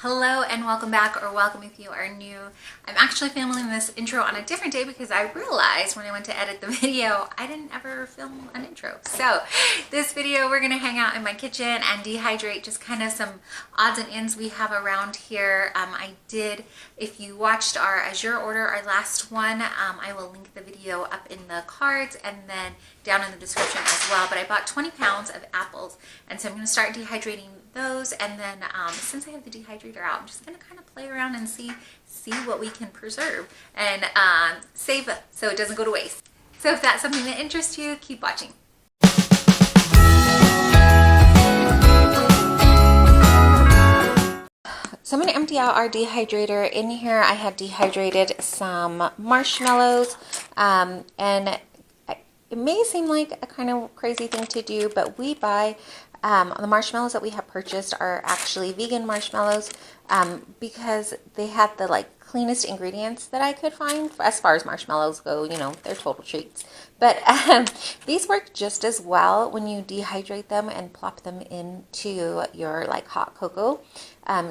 Hello and welcome back, or welcome if you are new. I'm actually filming this intro on a different day because I realized when I went to edit the video, I didn't ever film an intro. So this video, we're gonna hang out in my kitchen and dehydrate just kind of some odds and ends we have around here. If you watched our Azure order, our last one, I will link the video up in the cards and then down in the description as well. But I bought 20 pounds of apples, and so I'm gonna start dehydrating those, and then since I have the dehydrator out, I'm just gonna kind of play around and see what we can preserve and save so it doesn't go to waste. So if that's something that interests you, keep watching. So I'm going to empty out our dehydrator. In here I have dehydrated some marshmallows, and it may seem like a kind of crazy thing to do, but we buy the marshmallows that we have purchased are actually vegan marshmallows, because they had the cleanest ingredients that I could find as far as marshmallows go. You know, they're total treats. But these work just as well when you dehydrate them and plop them into your hot cocoa.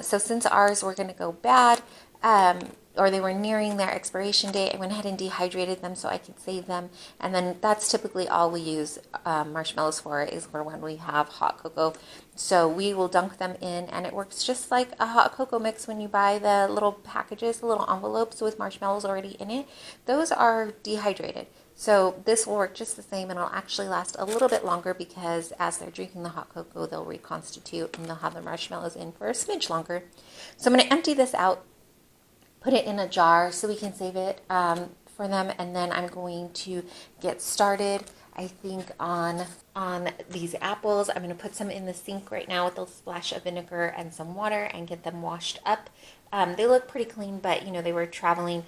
So since ours were going to go bad, or they were nearing their expiration date, I went ahead and dehydrated them so I could save them. And then that's typically all we use marshmallows for, is for when we have hot cocoa. So we will dunk them in, and it works just like a hot cocoa mix when you buy the little packages, the little envelopes with marshmallows already in it. Those are dehydrated. So this will work just the same, and it'll actually last a little bit longer because as they're drinking the hot cocoa, they'll reconstitute and they'll have the marshmallows in for a smidge longer. So I'm going to empty this out, put it in a jar so we can save it for them, and then I'm going to get started. I think on these apples, I'm going to put some in the sink right now with a splash of vinegar and some water and get them washed up. They look pretty clean, but they were traveling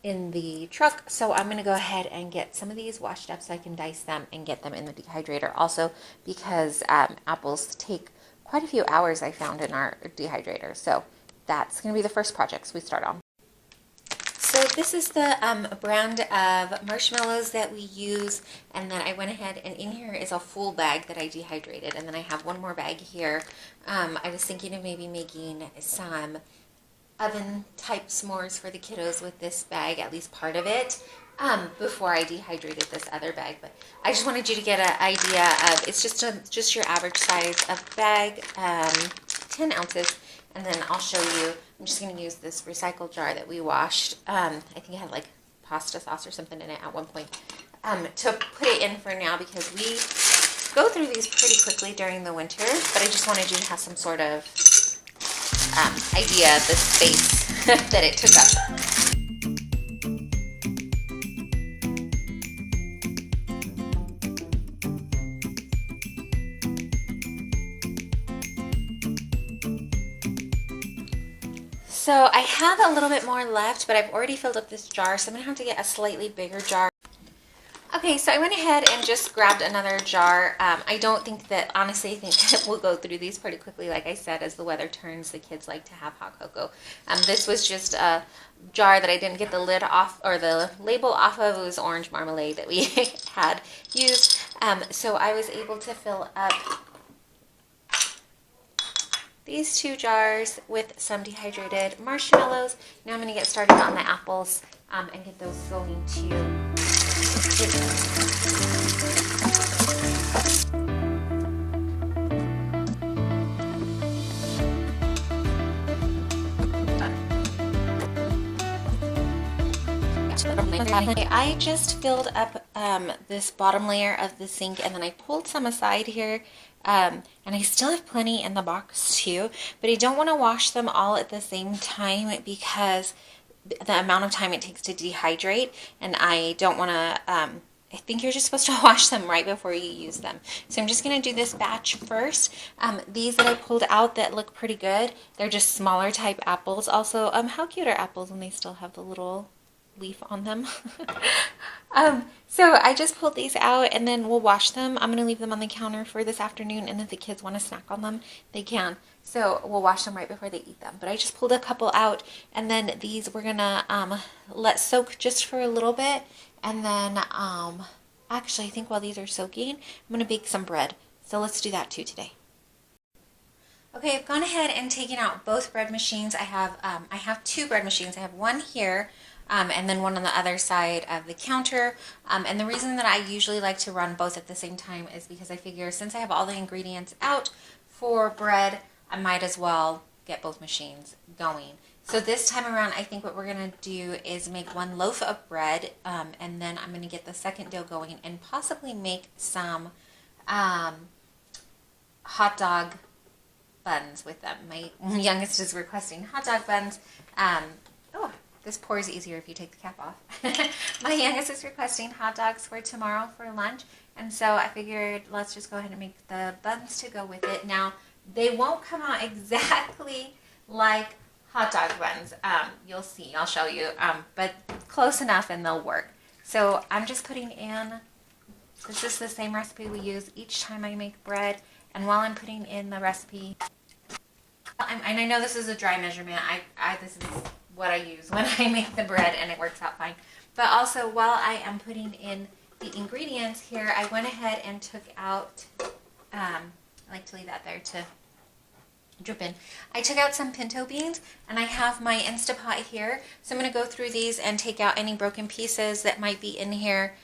in the truck, so I'm going to go ahead and get some of these washed up so I can dice them and get them in the dehydrator. Also, because apples take quite a few hours, I found, in our dehydrator. So that's going to be the first projects we start on. So this is the brand of marshmallows that we use, and then I went ahead and in here is a full bag that I dehydrated, and then I have one more bag here. I was thinking of maybe making some oven type s'mores for the kiddos with this bag, at least part of it, before I dehydrated this other bag. But I just wanted you to get an idea of, it's just your average size of bag, 10 ounces. And then I'll show you, I'm just going to use this recycled jar that we washed. I think it had pasta sauce or something in it at one point, to put it in for now, because we go through these pretty quickly during the winter. But I just wanted you to have some sort of idea of the space that it took up. So I have a little bit more left, but I've already filled up this jar, so I'm going to have to get a slightly bigger jar. Okay, so I went ahead and just grabbed another jar. I don't think that, honestly, I think that we'll go through these pretty quickly. Like I said, as the weather turns, the kids like to have hot cocoa. This was just a jar that I didn't get the lid off, or the label off of. It was orange marmalade that we had used. So I was able to fill up these two jars with some dehydrated marshmallows. Now I'm going to get started on the apples and get those going too. I just filled up this bottom layer of the sink, and then I pulled some aside here. And I still have plenty in the box too, but I don't want to wash them all at the same time because the amount of time it takes to dehydrate, and I don't want to, I think you're just supposed to wash them right before you use them. So I'm just going to do this batch first. These that I pulled out that look pretty good, they're just smaller type apples. Also, how cute are apples when they still have the little leaf on them? So I just pulled these out, and then we'll wash them. I'm going to leave them on the counter for this afternoon, and if the kids want to snack on them, they can. So we'll wash them right before they eat them. But I just pulled a couple out, and then these we're going to let soak just for a little bit. And then actually, I think while these are soaking, I'm going to bake some bread. So let's do that too today. Okay, I've gone ahead and taken out both bread machines. I have two bread machines. I have one here, and then one on the other side of the counter. And the reason that I usually like to run both at the same time is because I figure since I have all the ingredients out for bread, I might as well get both machines going. So this time around, I think what we're gonna do is make one loaf of bread, and then I'm gonna get the second dough going and possibly make some hot dog buns with them. My youngest is requesting hot dog buns. Oh, this pour is easier if you take the cap off. My youngest is requesting hot dogs for tomorrow for lunch, and so I figured let's just go ahead and make the buns to go with it. Now, they won't come out exactly like hot dog buns. You'll see, I'll show you, but close enough and they'll work. So I'm just putting in, this is the same recipe we use each time I make bread, and while I'm putting in the recipe, and I know this is a dry measurement, this is what I use when I make the bread and it works out fine. But also while I am putting in the ingredients here, I went ahead and took out, I like to leave that there to drip in. I took out some pinto beans and I have my Instapot here. So I'm going to go through these and take out any broken pieces that might be in here.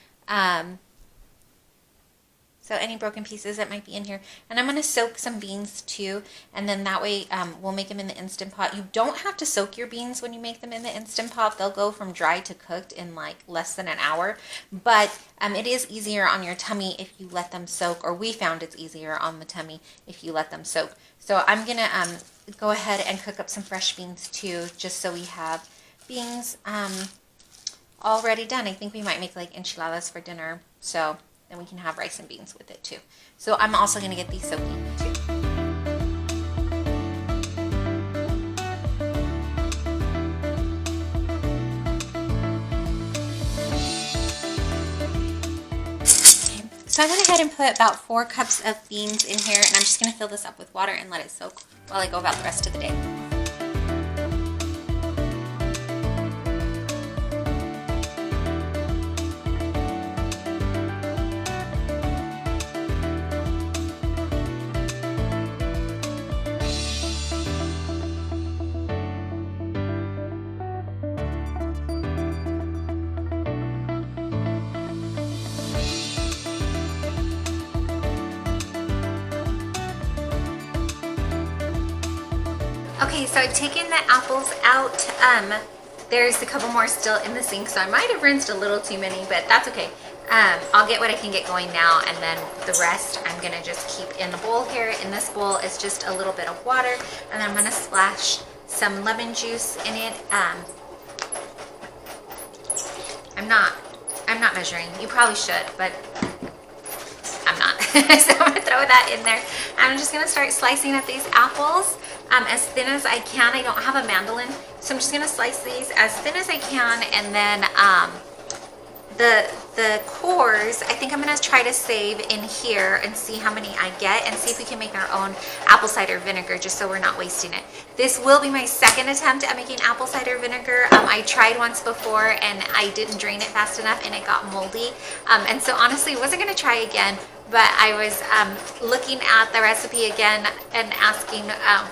So any broken pieces that might be in here. And I'm going to soak some beans too. And then that way we'll make them in the Instant Pot. You don't have to soak your beans when you make them in the Instant Pot. They'll go from dry to cooked in like less than an hour. But it is easier on your tummy if you let them soak. Or we found it's easier on the tummy if you let them soak. So I'm going to go ahead and cook up some fresh beans too. Just so we have beans already done. I think we might make like enchiladas for dinner. So then we can have rice and beans with it too. So I'm also going to get these soaking too. So I went ahead and put about 4 cups of beans in here, and I'm just going to fill this up with water and let it soak while I go about the rest of the day. Okay, so I've taken the apples out. There's a couple more still in the sink, so I might have rinsed a little too many, but that's okay. I'll get what I can get going now, and then the rest I'm going to just keep in the bowl here. In this bowl is just a little bit of water, and then I'm going to splash some lemon juice in it. I'm not measuring. You probably should, but I'm not. So I'm going to throw that in there. I'm just going to start slicing up these apples as thin as I can. I don't have a mandolin, so I'm just going to slice these as thin as I can, and then the cores, I think I'm going to try to save in here and see how many I get and see if we can make our own apple cider vinegar just so we're not wasting it. This will be my second attempt at making apple cider vinegar. I tried once before and I didn't drain it fast enough and it got moldy. And so honestly, I wasn't going to try again, but I was looking at the recipe again and asking,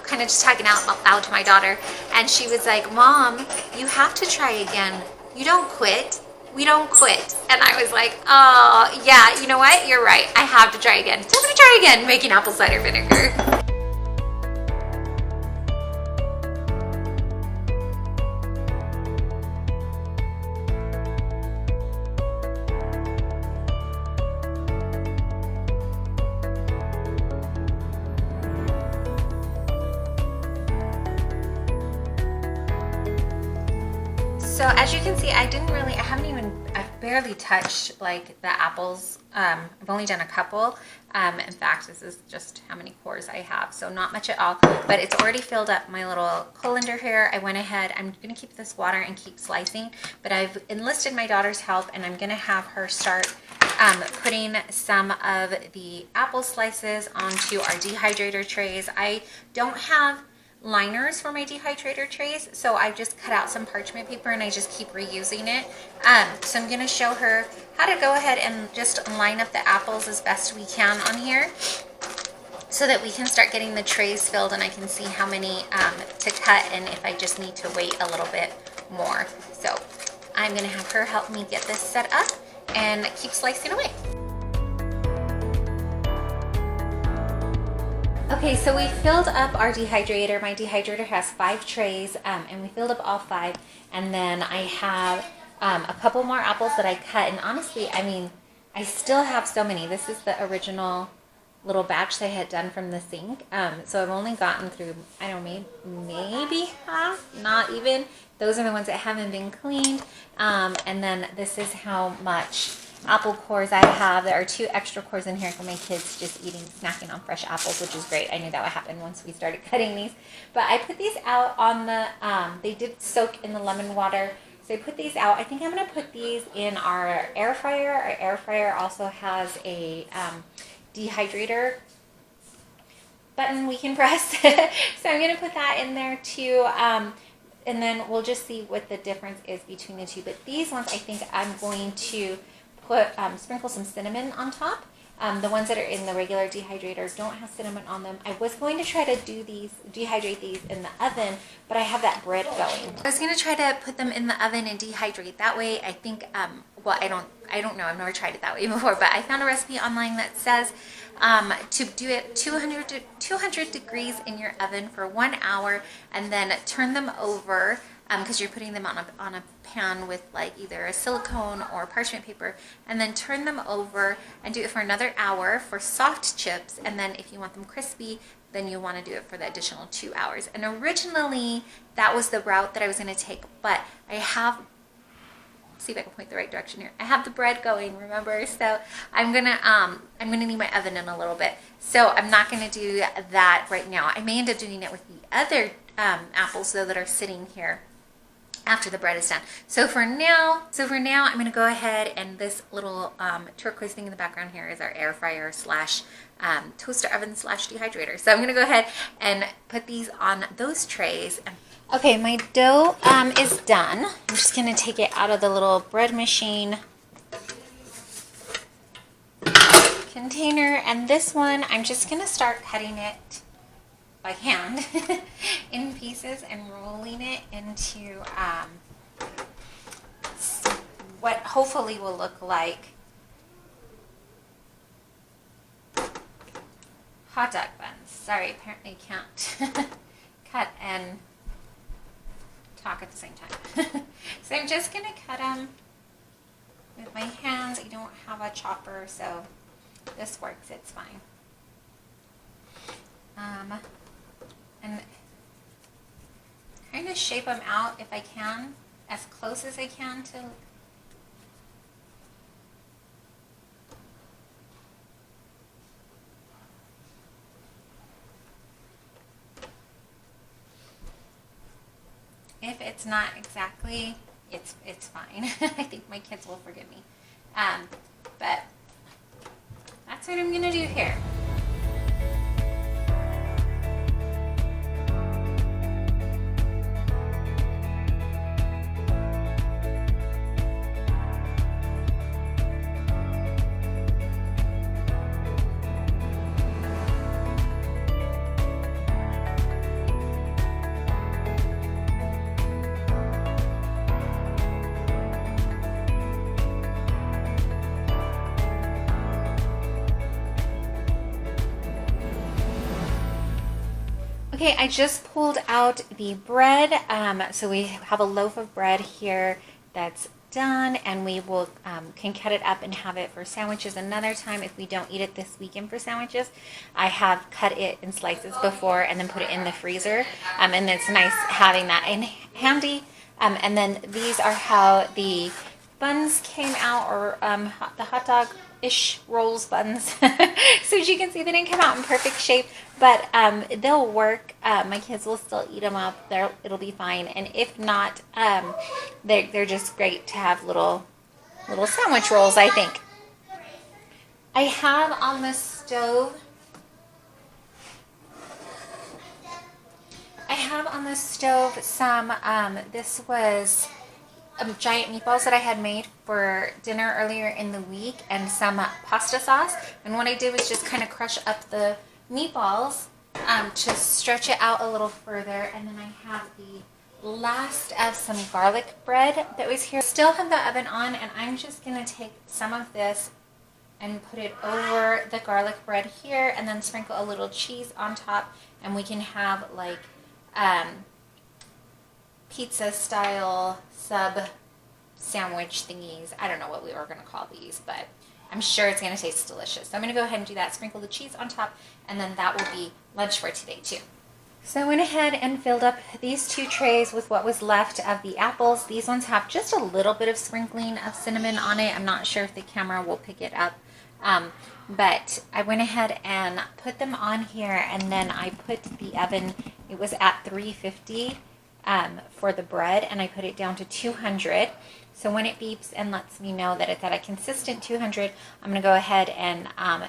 kind of just talking out loud to my daughter. And she was like, "Mom, you have to try again. You don't quit. We don't quit." And I was like, "Oh, yeah, you know what? You're right. I have to try again." So I'm going to try again making apple cider vinegar. So as you can see, I've barely touched like the apples. I've only done a couple. In fact, this is just how many cores I have. So not much at all, but it's already filled up my little colander here. I went ahead, I'm gonna keep this water and keep slicing, but I've enlisted my daughter's help and I'm gonna have her start putting some of the apple slices onto our dehydrator trays. I don't have liners for my dehydrator trays, so I just cut out some parchment paper and I just keep reusing it. So I'm going to show her how to go ahead and just line up the apples as best we can on here. so that we can start getting the trays filled and I can see how many to cut and if I just need to wait a little bit more. So I'm gonna have her help me get this set up and keep slicing away. Okay, so we filled up our dehydrator. My dehydrator has 5 trays, and we filled up all 5. And then I have a couple more apples that I cut. And honestly, I mean, I still have so many. This is the original little batch that I had done from the sink. So I've only gotten through, I don't know, maybe half, not even. Those are the ones that haven't been cleaned. And then this is how much apple cores I have. There are 2 extra cores in here for my kids just snacking on fresh apples, which is great. I knew that would happen once we started cutting these. But I put these out on the, they did soak in the lemon water. So I put these out. I think I'm going to put these in our air fryer. Our air fryer also has a dehydrator button we can press. So I'm going to put that in there too. And then we'll just see what the difference is between the two. But these ones, I think I'm going to put sprinkle some cinnamon on top. The ones that are in the regular dehydrator don't have cinnamon on them. I was going to try to dehydrate these in the oven, but I have that bread going. I was going to try to put them in the oven and dehydrate that way. I think, well, I don't know. I've never tried it that way before, but I found a recipe online that says to do it 200 degrees in your oven for 1 hour and then turn them over because you're putting them on a pan with like either a silicone or parchment paper, and then turn them over and do it for another hour for soft chips, and then if you want them crispy, then you want to do it for the additional 2 hours. And originally that was the route that I was going to take, but I have, see if I can point the right direction here. I have the bread going, remember? So I'm gonna need my oven in a little bit. So I'm not gonna do that right now. I may end up doing it with the other apples though that are sitting here after the bread is done. So for now, I'm gonna go ahead, and this little turquoise thing in the background here is our air fryer slash toaster oven slash dehydrator. So I'm gonna go ahead and put these on those trays. Okay, my dough is done. I'm just gonna take it out of the little bread machine container, and this one I'm just gonna start cutting it by hand in pieces and rolling it into what hopefully will look like hot dog buns. Sorry, apparently can't cut and talk at the same time. So I'm just gonna cut them with my hands. I don't have a chopper, so this works, it's fine. And kind of shape them out if I can, as close as I can to. If it's not exactly, it's fine. I think my kids will forgive me. But that's what I'm gonna do here. Okay, I just pulled out the bread. So we have a loaf of bread here that's done, and we will can cut it up and have it for sandwiches another time if we don't eat it this weekend for sandwiches. I have cut it in slices before and then put it in the freezer, and it's nice having that in handy. And then these are how the buns came out, or the hot dog-ish rolls buns. So as you can see, they didn't come out in perfect shape, but they'll work. My kids will still eat them up. It'll be fine. And if not, they're just great to have little sandwich rolls, I think. I have on the stove, some, this was giant meatballs that I had made for dinner earlier in the week, and some pasta sauce. And what I did was just kind of crush up the meatballs to stretch it out a little further. And then I have the last of some garlic bread that was here. Still have the oven on, and I'm just going to take some of this and put it over the garlic bread here, and then sprinkle a little cheese on top, and we can have like pizza style sub sandwich thingies. I don't know what we were going to call these, but I'm sure it's going to taste delicious. So I'm going to go ahead and do that, sprinkle the cheese on top, and then that will be lunch for today too. So I went ahead and filled up these 2 trays with what was left of the apples. These ones have just a little bit of sprinkling of cinnamon on it. I'm not sure if the camera will pick it up. But I went ahead and put them on here, and then I put the oven, it was at 350 for the bread, and I put it down to 200. So when it beeps and lets me know that it's at a consistent 200, I'm going to go ahead and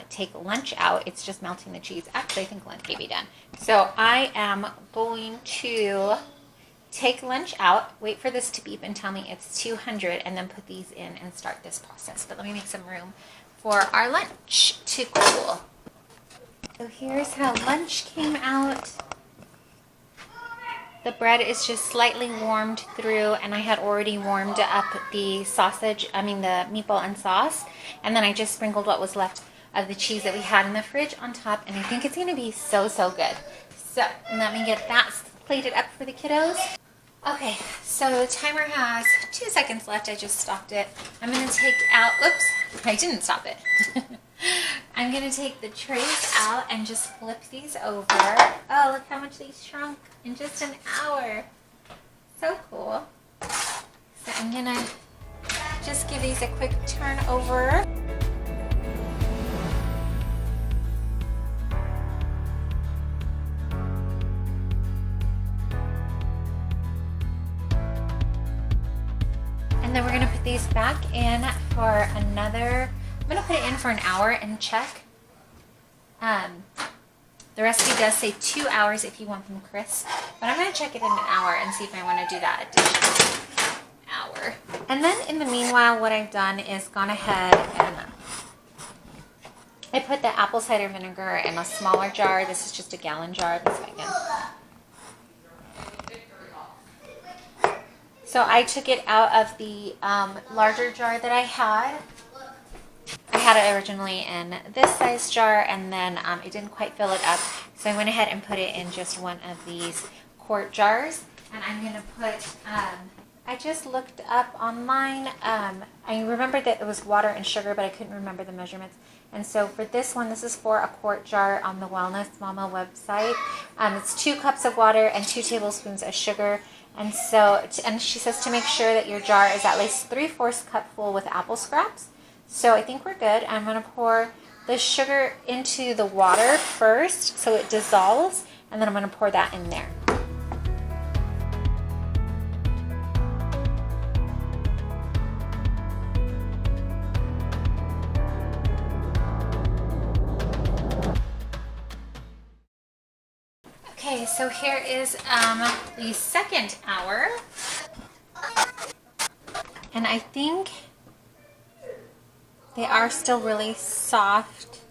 take lunch out. It's just melting the cheese. Actually, I think lunch may be done. So I am going to take lunch out, wait for this to beep and tell me it's 200, and then put these in and start this process. But let me make some room for our lunch to cool. So here's how lunch came out. The bread is just slightly warmed through, and I had already warmed up the sausage, the meatball and sauce, and then I just sprinkled what was left of the cheese that we had in the fridge on top, and I think it's going to be so good. So let me get that plated up for the kiddos. Okay, so the timer has 2 seconds left. I just stopped it. I'm going to take out, oops, I didn't stop it. I'm going to take the trays out and just flip these over. Oh, look how much they shrunk in just an hour. So cool. So I'm going to just give these a quick turn over. And then we're going to put these back in for another, I'm going to put it in for an hour and check. The recipe does say 2 hours if you want them crisp, but I'm going to check it in an hour and see if I want to do that additional hour. And then in the meanwhile, what I've done is gone ahead and I put the apple cider vinegar in a smaller jar. This is just a gallon jar. So I took it out of the larger jar that I had. I had it originally in this size jar, and then it didn't quite fill it up. So I went ahead and put it in just one of these quart jars. And I'm going to put, I just looked up online. I remembered that it was water and sugar, but I couldn't remember the measurements. And so for this one, this is for a quart jar on the Wellness Mama website. It's 2 cups of water and 2 tablespoons of sugar. And so, and she says to make sure that your jar is at least 3/4 cup full with apple scraps. So I think we're good. I'm going to pour the sugar into the water first so it dissolves, and then I'm going to pour that in there. Okay, so here is the second hour, and I think they are still really soft.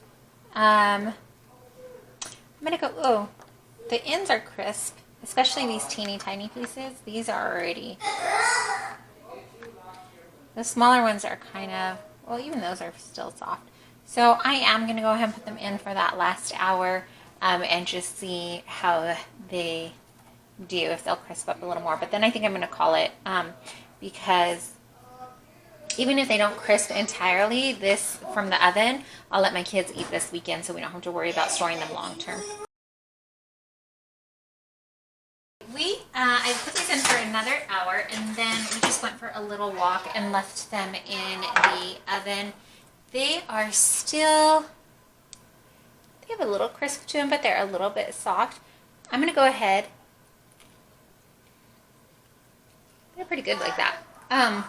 I'm gonna go, oh, the ends are crisp, especially these teeny tiny pieces. These are already, the smaller ones are kind of, well, even those are still soft. So I am gonna go ahead and put them in for that last hour. And just see how they do, if they'll crisp up a little more. But then I think I'm going to call it, because even if they don't crisp entirely, this from the oven, I'll let my kids eat this weekend so we don't have to worry about storing them long term. I put these in for another hour, and then we just went for a little walk and left them in the oven. They are still, they have a little crisp to them, but they're a little bit soft. I'm going to go ahead. They're pretty good like that. I'm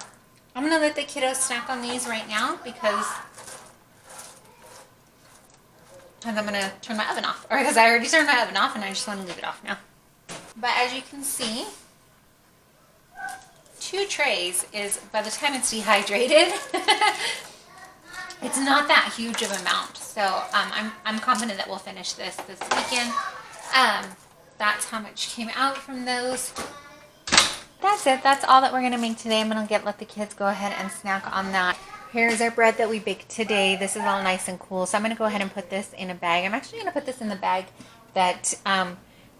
going to let the kiddos snack on these right now because I'm going to turn my oven off. Or because I already turned my oven off and I just want to leave it off now. But as you can see, 2 trays is, by the time it's dehydrated, it's not that huge of an amount. So I'm confident that we'll finish this weekend. That's how much came out from those. That's it. That's all that we're going to make today. I'm going to let the kids go ahead and snack on that. Here's our bread that we baked today. This is all nice and cool. So I'm going to go ahead and put this in a bag. I'm actually going to put this in the bag that put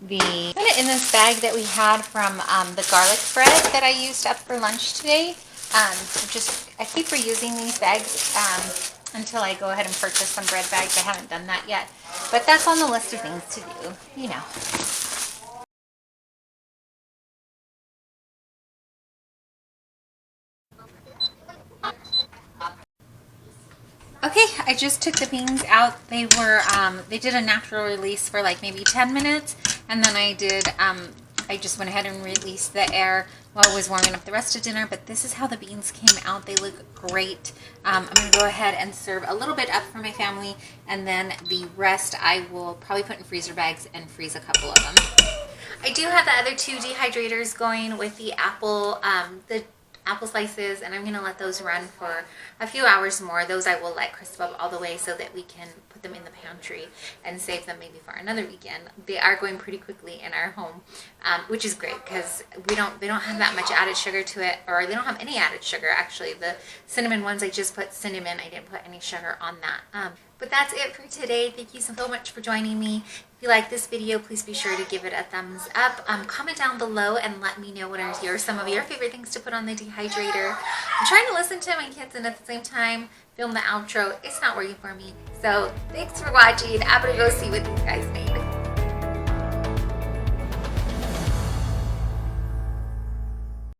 it in this bag that we had from the garlic bread that I used up for lunch today. I keep reusing these bags until I go ahead and purchase some bread bags. I haven't done that yet, but that's on the list of things to do, you know. Okay, I just took the beans out. They were, they did a natural release for like maybe 10 minutes. And then I just went ahead and released the air while I was warming up the rest of dinner. But this is how the beans came out. They look great. I'm going to go ahead and serve a little bit up for my family. And then the rest I will probably put in freezer bags and freeze a couple of them. I do have the other 2 dehydrators going with the apple slices, and I'm going to let those run for a few hours more. Those I will let crisp up all the way so that we can put them in the pantry and save them maybe for another weekend. They are going pretty quickly in our home, which is great because they don't have that much added sugar to it, or they don't have any added sugar actually. The cinnamon ones, I just put cinnamon. I didn't put any sugar on that. But that's it for today. Thank you so much for joining me. If you like this video, please be sure to give it a thumbs up. Comment down below and let me know what are some of your favorite things to put on the dehydrator. I'm trying to listen to my kids and at the same time film the outro. It's not working for me. So thanks for watching. I'm going to go see what these guys made.